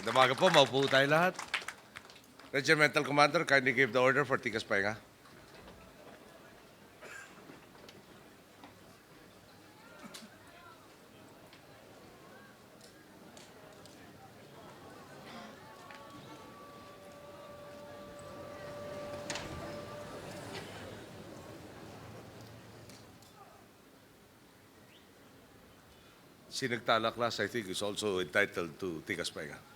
Damaga po, maupo tayo lahat. Regimental Commander, kindly give the order for Tikas Pahinga. Sinagtala class, I think, is also entitled to Tikas Pahinga.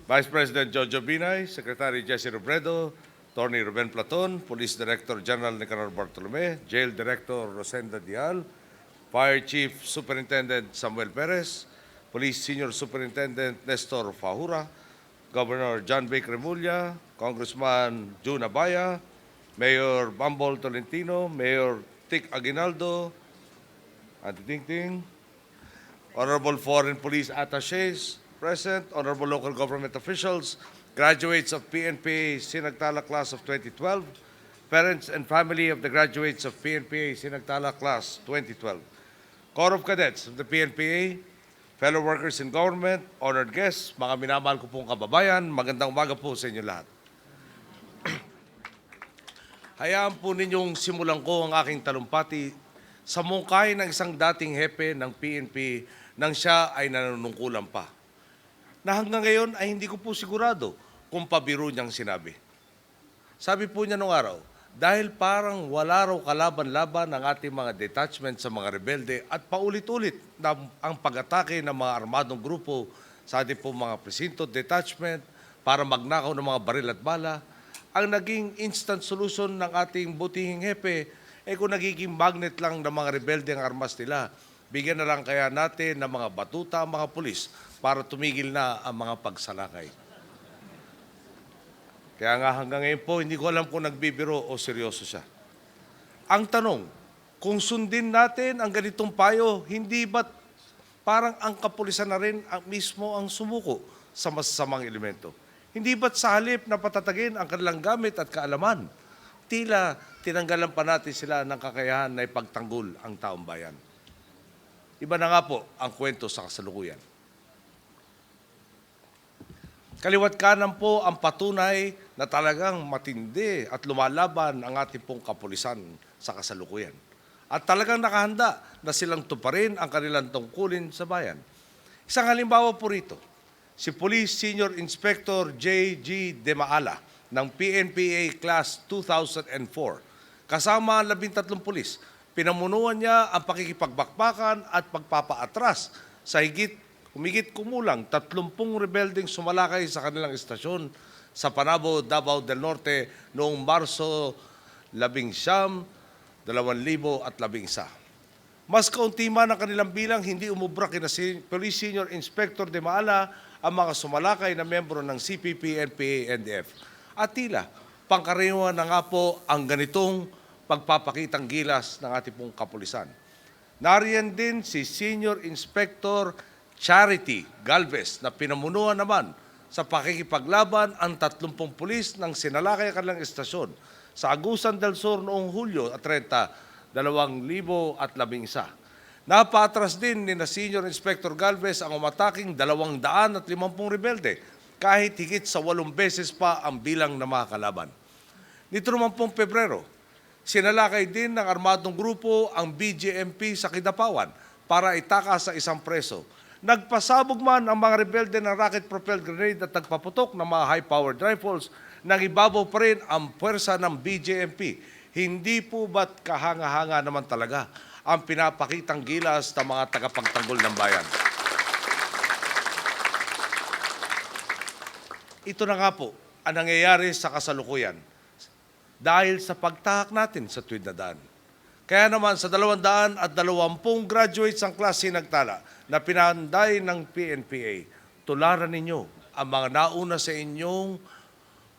Vice President Jojo Binay, Secretary Jesse Robredo, Attorney Ruben Platon, Police Director General Nicanor Bartolome, Jail Director Rosenda Dial, Fire Chief Superintendent Samuel Perez, Police Senior Superintendent Nestor Fahura, Governor John Baker Remulla, Congressman June Abaya, Mayor Bambol Tolentino, Mayor Tic Aguinaldo, Auntie Ting Ting, Honorable Foreign Police Attaches present, Honorable Local Government Officials, graduates of PNPA Sinagtala Class of 2012, parents and family of the graduates of PNPA Sinagtala Class 2012, Corps of Cadets of the PNPA, fellow workers in government, honored guests, mga minamahal ko pong kababayan, magandang umaga po sa inyo lahat. Hayaan po ninyong simulan ko ang aking talumpati sa mungkahi ng isang dating hepe ng PNP nang siya ay nanunungkulan pa. Na hanggang ngayon ay hindi ko po sigurado kung pabiro niyang sinabi. Sabi po niya nung araw, dahil parang wala raw kalaban-laban ang ating mga detachment sa mga rebelde at paulit-ulit na ang pag-atake ng mga armadong grupo sa ating po mga presinto detachment para magnakaw ng mga baril at bala, ang naging instant solution ng ating butihing hepe ay kung nagiging magnet lang ng mga rebelde ang armas nila, bigyan na lang kaya natin ng mga batuta ang mga pulis para tumigil na ang mga pagsalakay. Kaya nga hanggang ngayon po, hindi ko alam kung nagbibiro o seryoso siya. Ang tanong, kung sundin natin ang ganitong payo, hindi ba't parang ang kapulisan na rin mismo ang sumuko sa masasamang elemento? Hindi ba't sa halip na patatagin ang kanilang gamit at kaalaman, tila tinanggalan pa natin sila ng kakayahan na ipagtanggol ang taong bayan? Iba na nga po ang kwento sa kasalukuyan. Kaliwat kanan po ang patunay na talagang matindi at lumalaban ang ating pong kapulisan sa kasalukuyan. At talagang nakahanda na silang tuparin ang kanilang tungkulin sa bayan. Isang halimbawa po rito, si Police Senior Inspector J.G. De Maala ng PNPA Class 2004, kasama ang 13 pulis, pinamunuan niya ang pakikipagbakbakan at pagpapaatras sa humigit kumulang 30 rebeldeng sumalakay sa kanilang istasyon sa Panabo, Davao del Norte noong Marso 11, 2011. Mas kaunti man ang kanilang bilang, hindi umubra kina Police Senior Inspector De Maala ang mga sumalakay na membro ng CPP, NPA, NDF. At tila, pangkaraniwan na nga po ang ganitong pagpapakitang gilas ng ating pong kapulisan. Nariyan din si Senior Inspector Charity Galvez na pinamunuan naman sa pakikipaglaban ang 30 pulis ng sinalakay ang kanilang istasyon sa Agusan del Sur noong Hulyo 30, 2011. Napaatras din ni na Senior Inspector Galvez ang umataking 250 rebelde kahit higit sa 8 beses pa ang bilang ng mga kalaban. Nito naman pong Pebrero, sinalakay din ng armadong grupo ang BGMP sa Kidapawan para itaka sa isang preso. Nagpasabog man ang mga rebelde ng rocket-propelled grenade at nagpaputok ng mga high-powered rifles, nangibabaw pa rin ang puwersa ng BGMP. Hindi po ba't kahanga-hanga naman talaga ang pinapakitang gilas ng mga tagapagtanggol ng bayan? Ito na nga po ang nangyayari sa kasalukuyan dahil sa pagtahak natin sa tuwid na daan. Kaya naman sa 220 graduates ang klase Sinagtala na pinahanday ng PNPA, tularan ninyo ang mga nauna sa inyong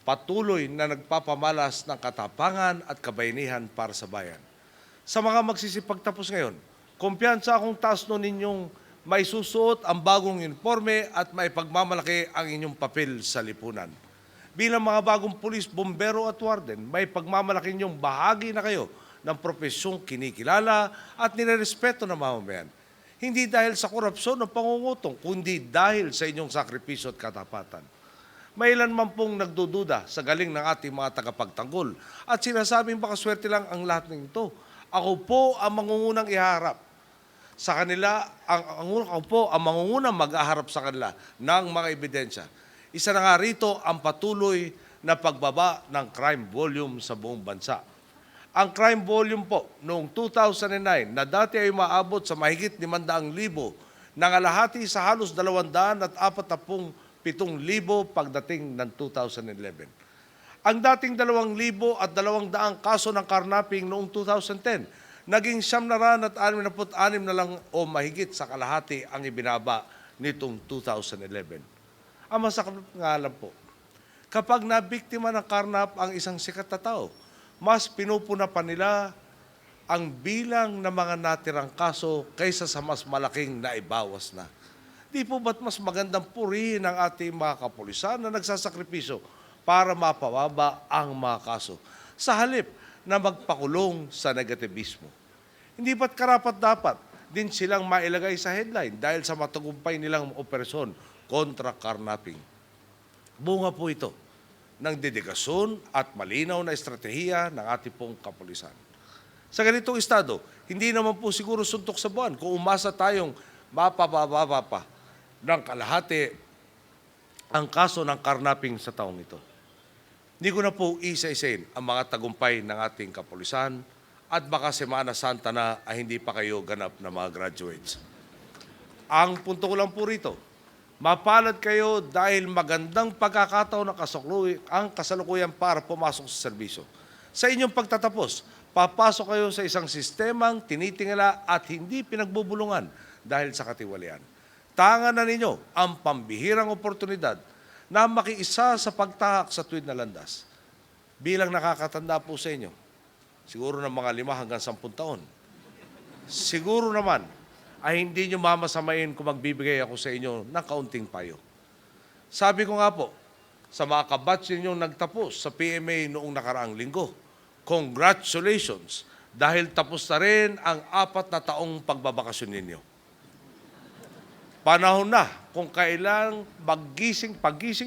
patuloy na nagpapamalas ng katapangan at kabayanihan para sa bayan. Sa mga magsisipagtapos ngayon, kumpiyansa akong taas no ninyong may susuot ang bagong uniforme at may pagmamalaki ang inyong papel sa lipunan. Bilang mga bagong pulis, bombero at warden, may pagmamalaki ninyong bahagi na kayo ng profesyong kinikilala at nirerespeto ng mamamayan. Hindi dahil sa korupsyon o pangungutong, kundi dahil sa inyong sakripisyo at katapatan. Mailan man pong nagdududa sa galing ng ating mga tagapagtanggol at sinasabing baka swerte lang ang lahat ng ito. Ako po ang mangungunang iharap sa kanila, ako po ang mangungunang mag-aharap sa kanila ng mga ebidensya. Isa na nga rito ang patuloy na pagbaba ng crime volume sa buong bansa. Ang crime volume po noong 2009 na dati ay maabot sa mahigit 500,000, nangalahati sa halos 247,000 pagdating ng 2011. Ang dating 2,200 kaso ng karnaping noong 2010, naging 966 na lang o mahigit sa kalahati ang ibinaba nitong 2011. Ang masakit nga lang po, kapag nabiktima ng karnap ang isang sikat na tao, mas pinupuna pa nila ang bilang ng mga natirang kaso kaysa sa mas malaking naibawas na. Di po ba't mas magandang purihin ang ating mga kapulisan na nagsasakripisyo para mapababa ang mga kaso sa halip na magpakulong sa negativismo? Hindi ba't karapat-dapat din silang mailagay sa headline dahil sa matagumpay nilang operasyon kontra karnaping? Bunga po ito ng dedikasyon at malinaw na estratehiya ng ating pong kapulisan. Sa ganitong estado, hindi naman po siguro suntok sa buwan kung umasa tayong mapababa pa ng kalahati ang kaso ng karnaping sa taong ito. Hindi ko na po isa-isain ang mga tagumpay ng ating kapulisan at baka Semana Santa na ay hindi pa kayo ganap na mga graduates. Ang punto ko lang po rito, mapalad kayo dahil magandang pagkakataon ang kasalukuyan para pumasok sa serbisyo. Sa inyong pagtatapos, papasok kayo sa isang sistemang tinitingala at hindi pinagbubulungan dahil sa katiwalian. Tangan na ninyo ang pambihirang oportunidad na makiisa sa pagtahak sa tuwid na landas. Bilang nakakatanda po sa inyo, siguro ng mga 5 hanggang 10 taon, siguro naman ay hindi nyo mamasamain kung magbibigay ako sa inyo ng kaunting payo. Sabi ko nga po, sa mga kabatch ninyong nagtapos sa PMA noong nakaraang linggo, congratulations dahil tapos na rin ang 4 na taong pagbabakasyon ninyo. Panahon na kung kailang paggising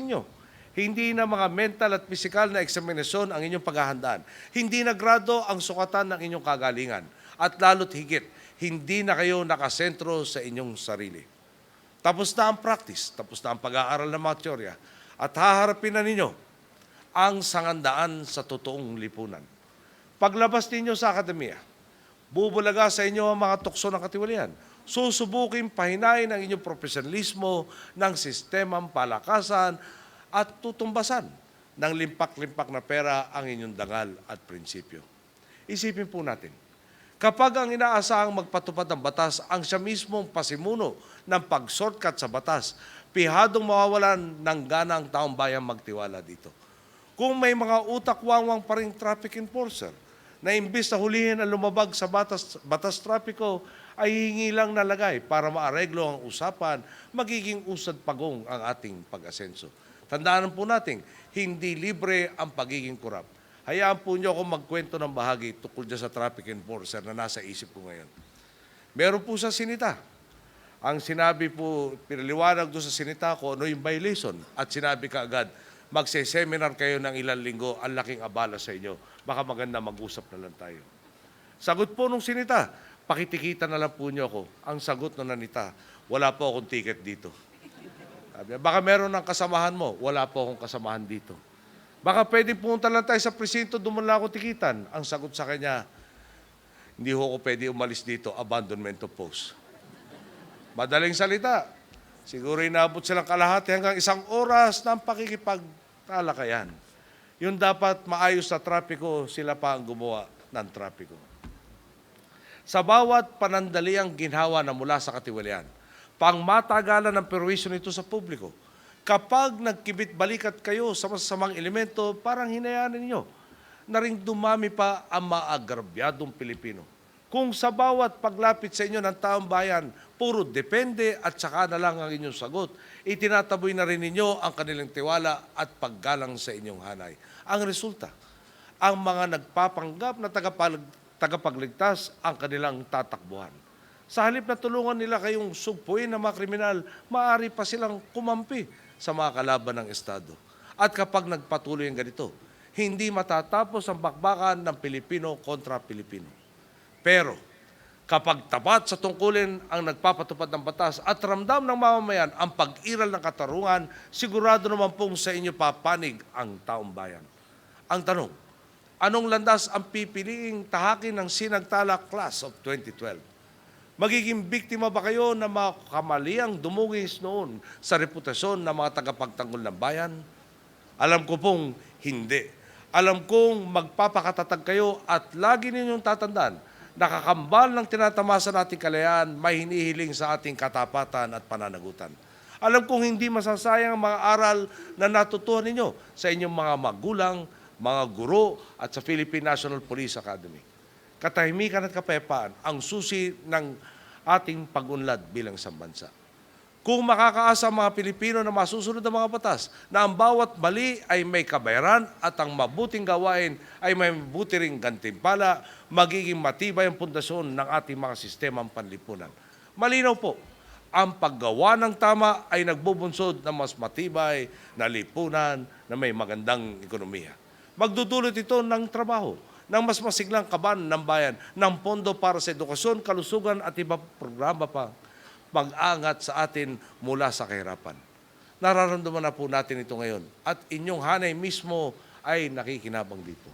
nyo. Hindi na mga mental at physical na eksaminasyon ang inyong paghahandaan. Hindi na grado ang sukatan ng inyong kagalingan. At lalo't higit, hindi na kayo nakasentro sa inyong sarili. Tapos na ang practice, tapos na ang pag-aaral ng mga teorya, at haharapin na ninyo ang sangandaan sa totoong lipunan. Paglabas ninyo sa akademya, bubulaga sa inyo ang mga tukso ng katiwalian. Susubukin pahinain ang inyong profesionalismo ng sistemang palakasan at tutumbasan ng limpak-limpak na pera ang inyong dangal at prinsipyo. Isipin po natin, kapag ang inaasahang magpatupad ng batas ang siya mismong pasimuno ng pag-shortcut sa batas, pihadong mawawalan ng gana ang taong bayan magtiwala dito. Kung may mga utak-wangwang pa ring traffic enforcer na imbis na hulihin ang lumabag sa batas trapiko, ay hihingi lang nalagay para maareglo ang usapan, magiging usad pagong ang ating pag-asenso. Tandaan po natin, hindi libre ang pagiging korap. Hayaan po niyo ako magkwento ng bahagi tungkol dyan sa traffic enforcer na nasa isip ko ngayon. Meron po sa sinita. Ang sinabi po, pinaliwanag doon sa sinita ko, ano yung violation? At sinabi ka agad, magse-seminar kayo ng ilang linggo, ang laking abala sa inyo. Baka maganda mag-usap na lang tayo. Sagot po nung sinita, pakitikita na lang po niyo ako. Ang sagot nung nanita, wala po akong ticket dito. Sabi, baka meron ng kasamahan mo, wala po akong kasamahan dito. Baka pwede pumunta lang tayo sa presinto, doon lang ako tikitan. Ang sagot sa kanya, hindi ho ako pwede umalis dito, abandonment of post. Madaling salita, siguro inabot silang kalahati hanggang 1 oras ng pakikipagtalakayan. Yung dapat maayos na trapiko, sila pa ang gumawa ng trapiko. Sa bawat panandaliang ginhawa na mula sa katiwalian, pangmatagalan ng perwisyo nito sa publiko, kapag nagkibit-balikat kayo sa masasamang elemento, parang hinayaan ninyo na ring dumami pa ang maagrabyadong Pilipino. Kung sa bawat paglapit sa inyo ng taong bayan, puro depende at saka na lang ang inyong sagot, itinataboy na rin ninyo ang kanilang tiwala at paggalang sa inyong hanay. Ang resulta, ang mga nagpapanggap na tagapagligtas ang kanilang tatakbuhan. Sa halip na tulungan nila kayong sugpuin ng mga kriminal, maaari pa silang kumampi sa mga kalaban ng Estado. At kapag nagpatuloy ang ganito, hindi matatapos ang bakbakan ng Pilipino kontra Pilipino. Pero kapag tapat sa tungkulin ang nagpapatupad ng batas at ramdam ng mamamayan ang pag-iral ng katarungan, sigurado naman pong sa inyo papanig ang taong bayan. Ang tanong, anong landas ang pipiliing tahakin ng Sinagtala Class of 2012? Magiging biktima ba kayo ng mga kamaliang dumugis noon sa reputasyon ng mga tagapagtanggol ng bayan? Alam ko pong hindi. Alam kong magpapakatatag kayo at lagi ninyong tatandaan, nakakambal ng tinatamasa nating kalayaan, may hinihiling sa ating katapatan at pananagutan. Alam kong hindi masasayang ang mga aral na natutuhan ninyo sa inyong mga magulang, mga guro at sa Philippine National Police Academy. Katahimikan at kapayapaan ang susi ng ating pag-unlad bilang isang bansa. Kung makakaasa ang mga Pilipino na masusunod ang mga batas, na ang bawat mali ay may kabayaran at ang mabuting gawain ay may mabuti ring gantimpala, magiging matibay ang pundasyon ng ating mga sistemang panlipunan. Malinaw po, ang paggawa ng tama ay nagbubunsod ng mas matibay na lipunan na may magandang ekonomiya. Magdudulot ito ng trabaho, ng mas masiglang kaban ng bayan, ng pondo para sa edukasyon, kalusugan at iba programa pa mag-angat sa atin mula sa kahirapan. Nararamdaman na po natin ito ngayon at inyong hanay mismo ay nakikinabang dito.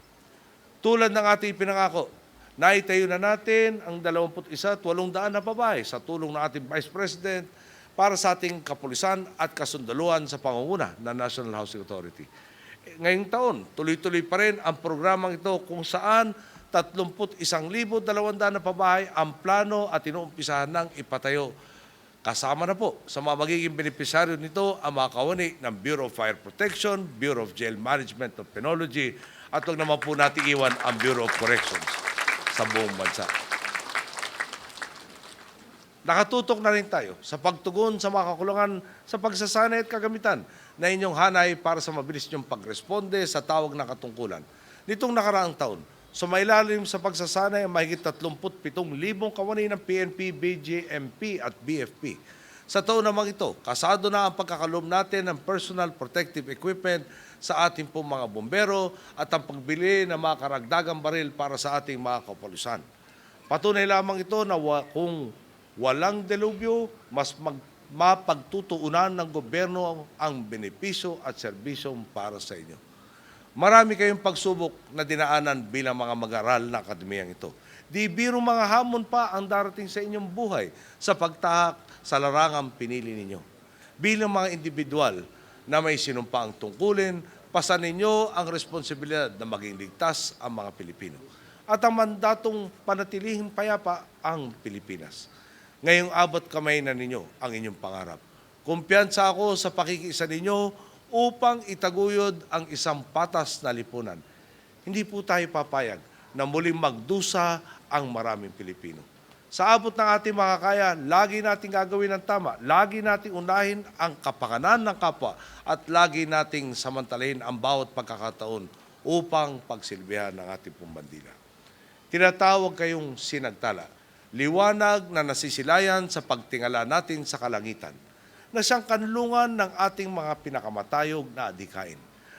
Tulad ng ating pinangako, naitayo na natin ang 21 at 800 na babae sa tulong ng ating Vice President para sa ating kapulisan at kasundaluhan sa pangunguna ng National Housing Authority. Ngayong taon, tuloy-tuloy pa rin ang programang ito kung saan 31,200 na pabahay ang plano at inuumpisahan ng ipatayo. Kasama na po sa mga magiging benepisyaryo nito ang mga kawani ng Bureau of Fire Protection, Bureau of Jail Management of Penology at huwag naman po natin iwan ang Bureau of Corrections sa buong bansa. Nakatutok na rin tayo sa pagtugon sa mga kakulangan sa pagsasanay at kagamitan na inyong hanay para sa mabilis niyong pagresponde sa tawag ng katungkulan. Nitong nakaraang taon, sumailalim sa pagsasanay ang mahigit 37,000 kawani ng PNP, BJMP at BFP. Sa taon namang ito, kasado na ang pagkakaloob natin ng personal protective equipment sa ating pong mga bombero at ang pagbili ng mga karagdagang baril para sa ating mga kapulisan. Patunay lamang ito na kung walang delubyo, mas mapagtutuunan ng gobyerno ang benepisyo at serbisyong para sa inyo. Marami kayong pagsubok na dinaanan bilang mga mag-aral na akademiyang ito. Di biro mga hamon pa ang darating sa inyong buhay sa pagtahak sa larangang pinili ninyo. Bilang mga individual na may sinumpaang tungkulin, pasan ninyo ang responsibilidad na maging ligtas ang mga Pilipino. At ang mandatong panatilihing payapa ang Pilipinas. Ngayong abot kamay na ninyo ang inyong pangarap. Kumpiyansa ako sa pakikiisa ninyo upang itaguyod ang isang patas na lipunan. Hindi po tayo papayag na muling magdusa ang maraming Pilipino. Sa abot ng ating makakaya, lagi nating gagawin ang tama. Lagi nating unahin ang kapakanan ng kapwa at lagi nating samantalahin ang bawat pagkakataon upang pagsilbihan ng ating pumbandila. Tinatawag kayong Sinagtala, liwanag na nasisilayan sa pagtingala natin sa kalangitan, na siyang kanlungan ng ating mga pinakamatayog na adikain.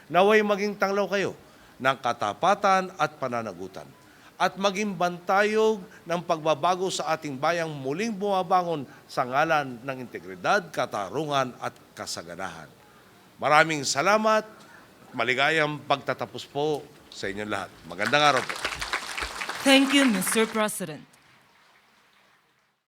Naway maging tanglaw kayo ng katapatan at pananagutan at maging bantayog ng pagbabago sa ating bayang muling bumabangon sa ngalan ng integridad, katarungan at kasaganahan. Maraming salamat, maligayang pagtatapos po sa inyong lahat. Magandang araw po. Thank you, Mr. President.